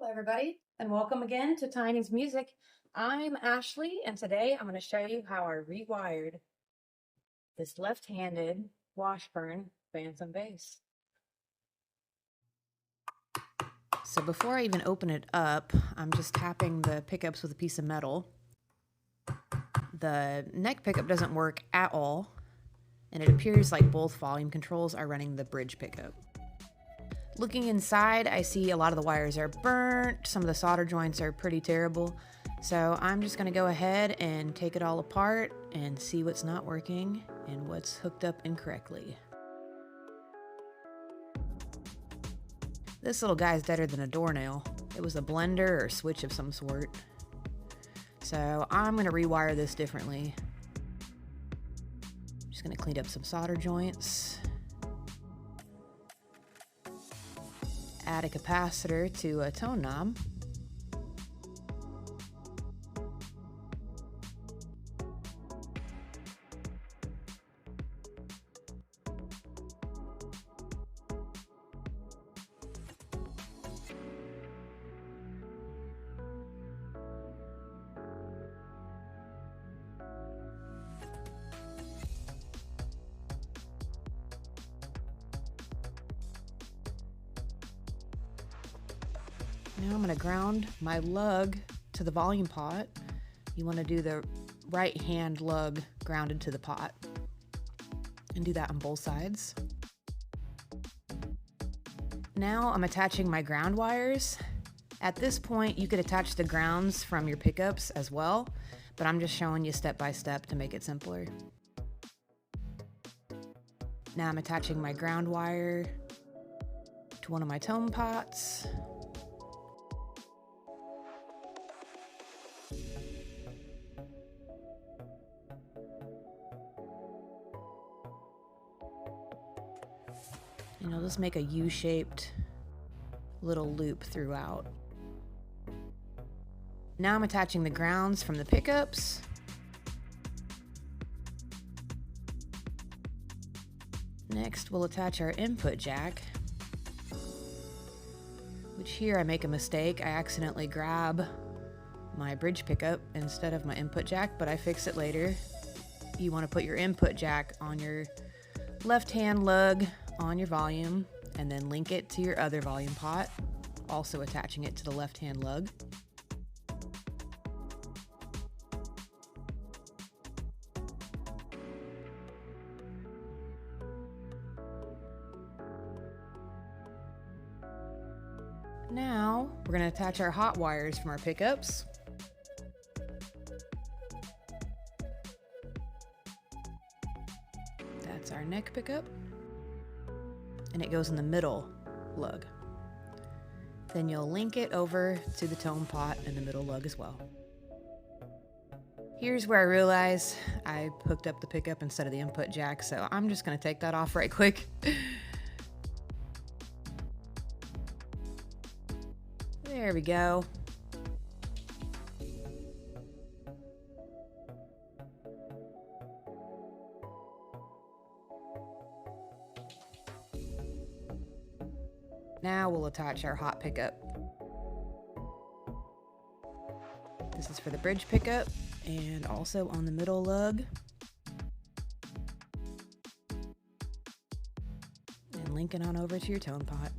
Hello everybody, and welcome again to Tiny's Music. I'm Ashley, and today I'm going to show you how I rewired this left-handed Washburn Bantam Bass. So before I even open it up, I'm just tapping the pickups with a piece of metal. The neck pickup doesn't work at all, and it appears like both volume controls are running the bridge pickup. Looking inside, I see a lot of the wires are burnt, some of the solder joints are pretty terrible, so I'm just going to go ahead and take it all apart and see what's not working and what's hooked up incorrectly. This little guy's deader than a doornail. It was a blender or switch of some sort. So I'm going to rewire this differently. Just going to clean up some solder joints. Add a capacitor to a tone knob. Now I'm going to ground my lug to the volume pot. You want to do the right hand lug grounded to the pot. And do that on both sides. Now I'm attaching my ground wires. At this point, you could attach the grounds from your pickups as well, but I'm just showing you step by step to make it simpler. Now I'm attaching my ground wire to one of my tone pots. And I'll just make a U-shaped little loop throughout. Now I'm attaching the grounds from the pickups. Next, we'll attach our input jack, which here I make a mistake. I accidentally grab my bridge pickup instead of my input jack, but I fix it later. You want to put your input jack on your left-hand lug on your volume, and then link it to your other volume pot, also attaching it to the left-hand lug. Now, we're going to attach our hot wires from our pickups. That's our neck pickup. And it goes in the middle lug. Then you'll link it over to the tone pot in the middle lug as well. Here's where I realize I hooked up the pickup instead of the input jack, so I'm just going to take that off right quick. There we go. Now we'll attach our hot pickup. This is for the bridge pickup and also on the middle lug. And link it on over to your tone pot.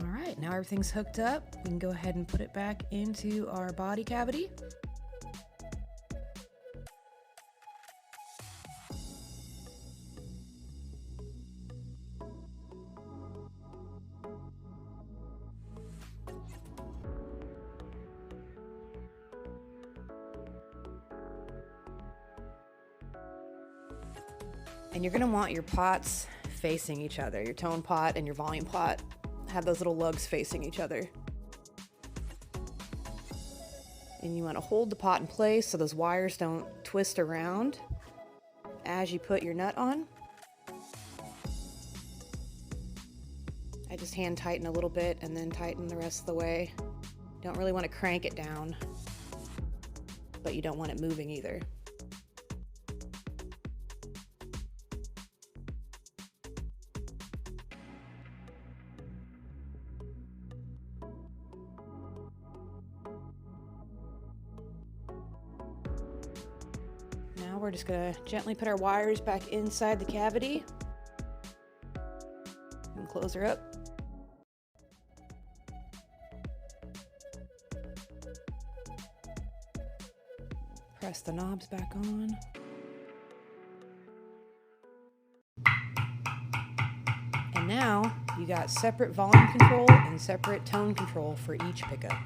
Alright, now everything's hooked up. We can go ahead and put it back into our body cavity. And you're going to want your pots facing each other, your tone pot and your volume pot. Have those little lugs facing each other. And you want to hold the pot in place so those wires don't twist around as you put your nut on. I just hand tighten a little bit and then tighten the rest of the way Don't really want to crank it down, but you don't want it moving either. Now we're just going to gently put our wires back inside the cavity and close her up. Press the knobs back on. And now you got separate volume control and separate tone control for each pickup.